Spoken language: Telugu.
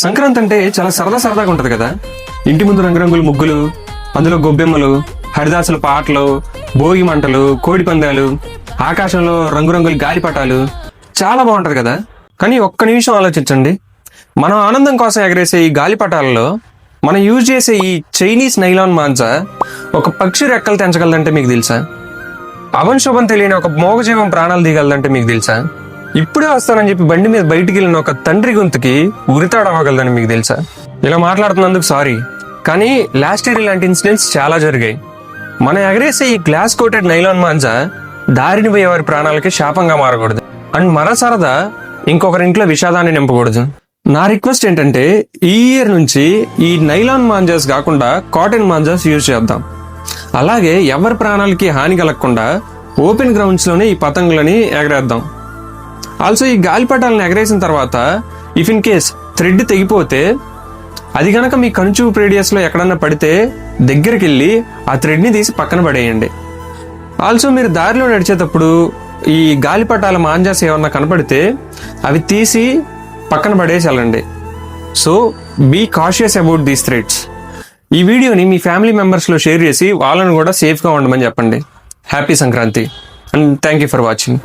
సంక్రాంతి అంటే చాలా సరదాగా ఉంటది కదా. ఇంటి ముందు రంగురంగుల ముగ్గులు, అందులో గొబ్బెమ్మలు, హరిదాసుల పాటలు, భోగి మంటలు, కోడి పందాలు, ఆకాశంలో రంగురంగుల గాలిపటాలు, చాలా బాగుంటది కదా. కానీ ఒక్క నిమిషం ఆలోచించండి, మనం ఆనందం కోసం ఎగరేసే ఈ గాలిపటాలలో మనం యూజ్ చేసే ఈ చైనీస్ నైలాన్ మాంజా ఒక పక్షి రెక్కలు తెంచగలదంటే మీకు తెలుసా? అవన్ శుభం తెలియని ఒక మోగజీవం ప్రాణాలు దిగలదంటే మీకు తెలుసా? ఇప్పుడే వస్తానని చెప్పి బండి మీద బయటికి వెళ్ళిన ఒక తండ్రి గొంతుకి ఉరితాడవగలదని మీకు తెలుసా? ఇలా మాట్లాడుతున్నందుకు సారీ, కానీ లాస్ట్ ఇయర్ ఇలాంటి ఇన్సిడెంట్స్ చాలా జరిగాయి. మనం ఎగరేసే ఈ గ్లాస్ కోటెడ్ నైలాన్ మాంజా దారిని పోయే వారి ప్రాణాలకి శాపంగా మారకూడదు, అండ్ మన సరదా ఇంకొకరి ఇంట్లో విషాదాన్ని నింపకూడదు. నా రిక్వెస్ట్ ఏంటంటే, ఈ ఇయర్ నుంచి ఈ నైలాన్ మాంజాస్ కాకుండా కాటన్ మాంజాస్ యూజ్ చేద్దాం. అలాగే ఎవరి ప్రాణాలకి హాని కలగకుండా ఓపెన్ గ్రౌండ్స్ లోనే ఈ పతంగులని ఎగరేద్దాం. ఆల్సో ఈ గాలిపటాలను ఎగరేసిన తర్వాత ఇఫ్ ఇన్ కేస్ థ్రెడ్ తెగిపోతే అది కనుక మీ కనుచూపు రేడియస్ లో ఎక్కడన్నా పడితే దగ్గరికి వెళ్ళి ఆ థ్రెడ్ ని తీసి పక్కన పడేయండి. ఆల్సో మీరు దారిలో నడిచేటప్పుడు ఈ గాలిపటాల మాంజాస్ ఏమన్నా కనపడితే అవి తీసి పక్కన పడేసి వెళ్ళండి. So be cautious about these threads. ఈ వీడియోని మీ ఫ్యామిలీ మెంబర్స్లో షేర్ చేసి వాళ్ళని కూడా సేఫ్గా ఉండమని చెప్పండి. Happy Sankranti and thank you for watching.